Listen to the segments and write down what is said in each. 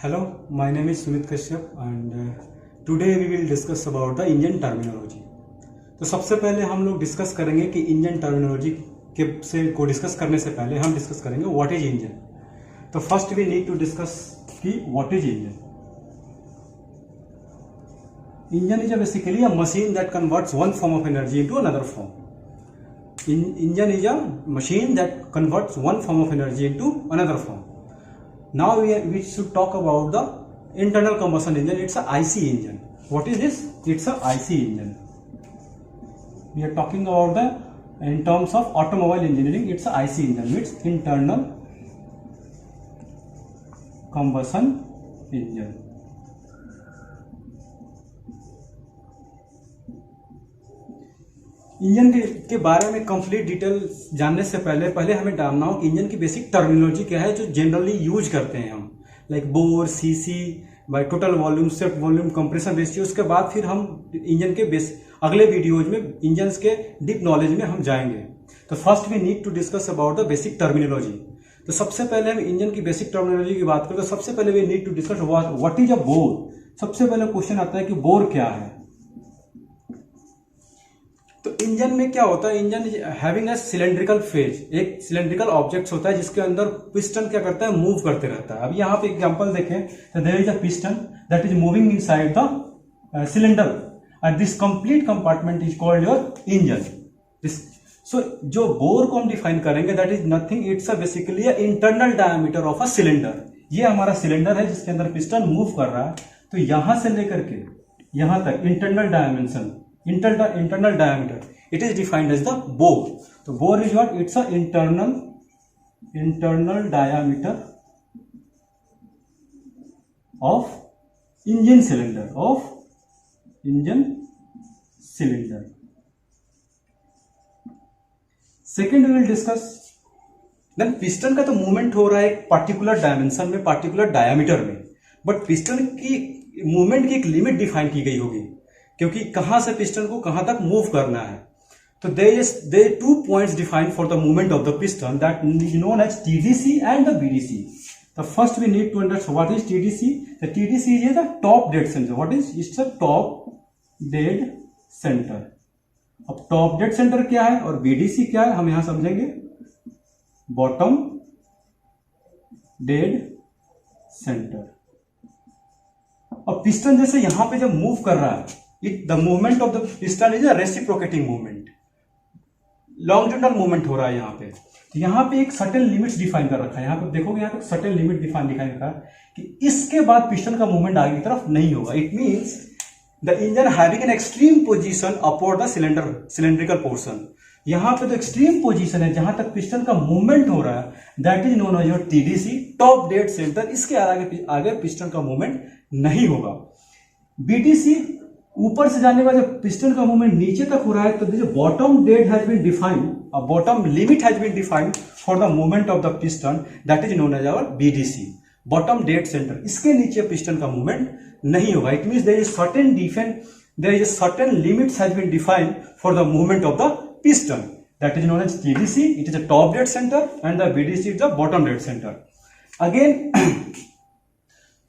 Hello, my name is Sumit Kashyap and today we will discuss about the engine terminology. तो सबसे पहले हम लोग डिस्कस करेंगे कि इंजन टर्मिनोलॉजी को डिस्कस करने से पहले हम डिस्कस करेंगे व्हाट इज इंजन। तो first we need to discuss कि what is engine. Engine is basically a machine that converts one form of energy into another form. Engine is a machine that converts one form of energy into another form. Now we should talk about the internal combustion engine. It's a IC engine. What is this? It's a IC engine. We are talking about in terms of automobile engineering. It's a IC engine. It's internal combustion engine. Engine के बारे में complete detail जानने से पहले हमें जानना हो कि इंजन की बेसिक टर्मिनोलॉजी क्या है जो जनरली यूज करते हैं हम, like bore, CC, by total volume, swept volume, compression ratio. उसके बाद फिर हम इंजन के अगले वीडियोज में इंजन के डीप नॉलेज में हम जाएंगे। तो first we need to discuss about the basic terminology. तो सबसे पहले हम इंजन की बेसिक टर्मिनोलॉजी की बात करें तो सबसे पहले we need to discuss what is a bore. सबसे पहले क्वेश्चन आता है कि बोर क्या है। तो इंजन में क्या होता है, engine having a cylindrical phase, एक सिलेंड्रिकल ऑब्जेक्ट होता है जिसके अंदर पिस्टन क्या करता है, मूव करते रहता है। अब यहाँ पे एग्जांपल देखें तो there is a piston that is moving inside the cylinder and this complete compartment is called your engine. So जो बोर को हम डिफाइन करेंगे that is nothing, it's basically internal diameter of a cylinder. ये हमारा cylinder है जिसके अंदर piston move कर रहा है। तो यहां से लेकर के यहां तक internal dimension, internal diameter, it is defined as the bore. So bore is what? It's a internal diameter of engine cylinder, Second we will discuss then piston का तो मूवमेंट हो रहा है एक पर्टिकुलर डायमेंशन में, पर्टिकुलर डायमीटर में, but piston की movement की एक लिमिट डिफाइन की गई होगी क्योंकि कहां से पिस्टन को कहां तक मूव करना है। तो there two points defined for the movement of the piston that is known as TDC and the BDC. The first we need to understand what is TDC. The TDC is the top dead centre. What is its a top dead centre. अब top dead centre क्या है और BDC क्या है हम यहां समझेंगे। Bottom dead centre. और पिस्टन जैसे यहां पे जब मूव कर रहा है, the movement of the piston is a reciprocating movement, longitudinal movement हो रहा है यहाँ पे। तो यहाँ पे एक सर्टेन लिमिट्स डिफाइन कर रखा है। यहाँ पे देखोगे यहाँ पे सर्टेन लिमिट दिखाई रखा है कि इसके बाद पिस्टन का मूवमेंट आगे की तरफ नहीं होगा। It means the engine having an extreme position upward the cylindrical portion. यहाँ पे तो एक्सट्रीम पोजीशन है जहां तक पिस्टन का मूवमेंट हो रहा है, that is known as your TDC, top dead centre. इसके आगे पिस्टन का मूवमेंट नहीं होगा। बीडीसी ऊपर से जाने का जब पिस्टन का मूवमेंट नीचे तक हो रहा है तो देखिए bottom dead has been defined, a bottom limit has been defined for the movement of the piston that is known as our BDC, bottom dead centre. इसके नीचे पिस्टन का मूवमेंट नहीं होगा। It means there is certain limits has been defined for the movement of the piston that is known as TDC, it is a top dead centre and the BDC is the bottom dead centre. Again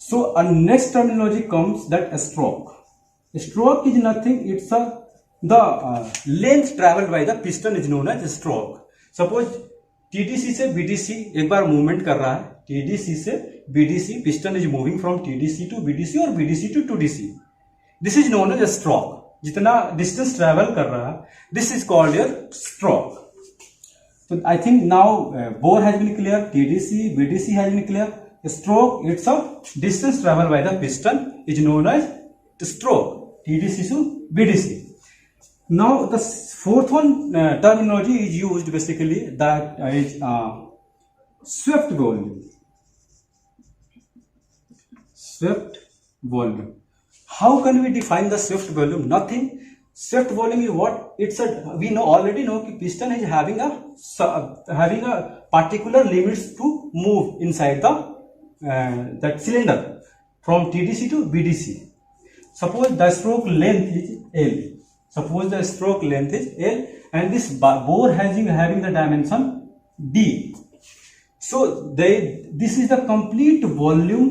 so a next terminology comes that stroke. Stroke is nothing, it's the length traveled by the piston is known as stroke. Suppose TDC से BDC एक बार movement कर रहा है, TDC से BDC, piston is moving from TDC to BDC और BDC to 2DC. This is known as a stroke. जितना distance travel कर रहा है, this is called your stroke. So I think now bore has been clear, TDC, BDC has been clear. Stroke, it's a distance traveled by the piston is known as stroke, TDC to BDC. Now the fourth one terminology is used basically that is swept volume. Swept volume. How can we define the swept volume? Nothing. Swept volume is what? We already know that piston is having a particular limits to move inside that cylinder from TDC to BDC. Suppose the stroke length is L. And this bore having the dimension D. So this is the complete volume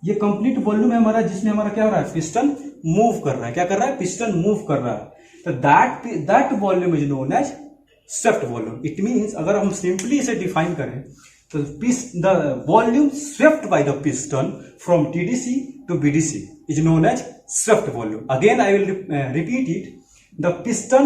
ये complete volume है हमारा, जिसमें हमारा क्या हो रहा है, piston move कर रहा है। क्या कर रहा है, पिस्टन मूव कर रहा है। तो that volume is known as swept volume. It means अगर हम सिंपली इसे डिफाइन करें तो the volume swept by the piston from TDC to BDC is known as swept volume. Again I will repeat it, the piston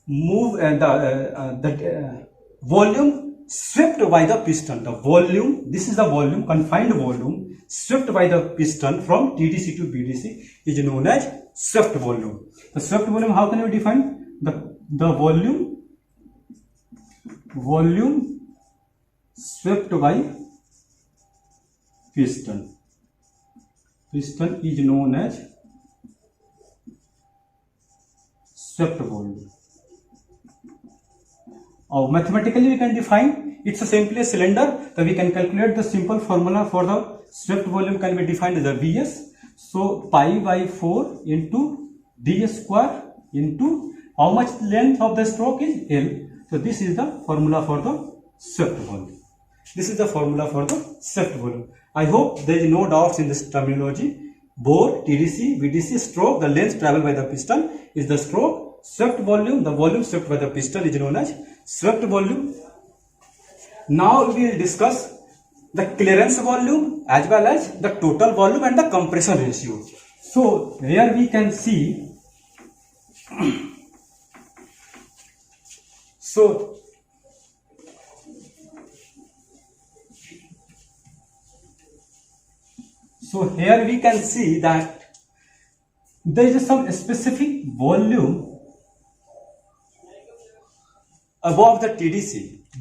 move the volume swept by the piston. The volume, this is the volume, confined volume swept by the piston from TDC to BDC is known as swept volume. The swept volume, how can we define? The volume swept by piston is known as swept volume. Or mathematically we can define, it's a simply a cylinder, so we can calculate the simple formula for the swept volume can be defined as a Vs. So pi by 4 into d square into how much length of the stroke is L. So this is the formula for the swept volume. This is the formula for the swept volume. I hope there is no doubts in this terminology. Bore, TDC, VDC, stroke, the length traveled by the piston is the stroke. Swept volume, the volume swept by the piston is known as swept volume. Now we will discuss the clearance volume as well as the total volume and the compression ratio. So here we can see so here we can see that there is some specific volume above the TDC.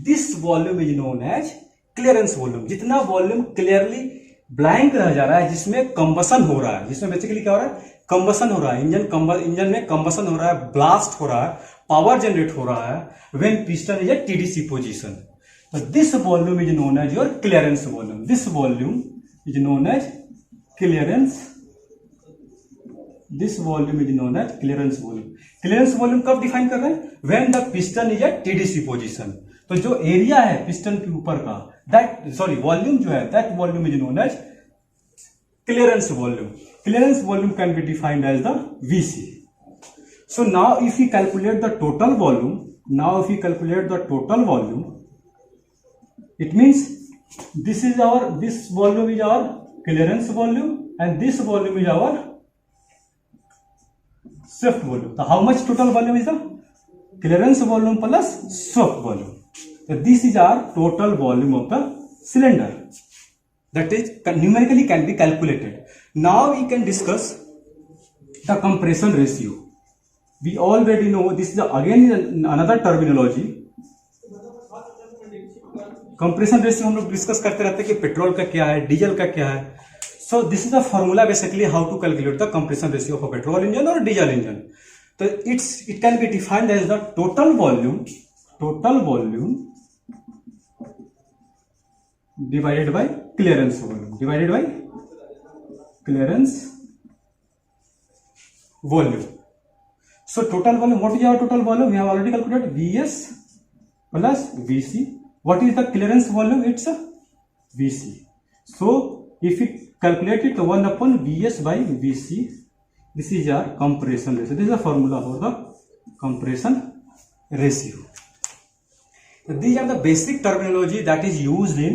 This volume is known as clearance volume. जितना volume clearly blank रह जा रहा है, जिसमें combustion हो रहा है, जिसमें बेसिकली क्या हो रहा है, कंबसन हो रहा है, इंजन में कंबसन हो रहा है, ब्लास्ट हो रहा है, पावर जनरेट हो रहा है, when piston is at TDC position. So this volume is known as your clearance volume. This volume is known as clearance. This volume is known as clearance volume. Clearance volume कब define कर रहे हैं, when the piston is at TDC position. तो जो area है piston के ऊपर का, वॉल्यूम जो है, that volume is known as clearance volume. Clearance volume can be defined as the VC. So now if you calculate the total volume, it means this volume is our clearance volume and this volume is our swept volume. So how much total volume is the clearance volume plus swept volume? So this is our total volume of the cylinder, that is numerically can be calculated. Now we can discuss the compression ratio. We already know this is again another terminology. Compression ratio हम लोग discuss करते रहते हैं कि petrol का क्या है, diesel का क्या है. So this is the formula basically how to calculate the compression ratio of a petrol engine और डीजल इंजन. तो it can be defined as the total volume divided by clearance volume. So total volume, what is our total volume? We have already calculated Vs plus Vc. What is the clearance volume? It's a Vc. So if we calculate it, 1 upon Vs by Vc, this is our compression ratio. This is the formula for the compression ratio. So these are the basic terminology that is used in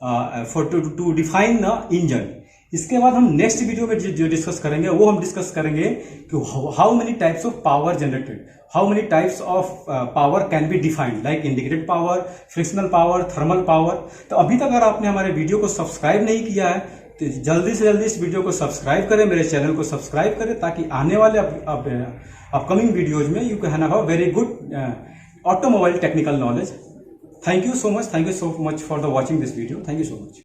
to define the engine. इसके बाद हम next video में जो discuss करेंगे वो हम discuss करेंगे कि how many types of power generated, how many types of power can be defined, like indicated power, frictional power, thermal power. तो अभी तक अगर आपने हमारे वीडियो को सब्सक्राइब नहीं किया है तो जल्दी से जल्दी इस वीडियो को सब्सक्राइब करें, मेरे चैनल को सब्सक्राइब करें, ताकि आने वाले अपकमिंग वीडियोज में you can have a very good automobile technical knowledge. Thank you so much for the watching this video. Thank you so much.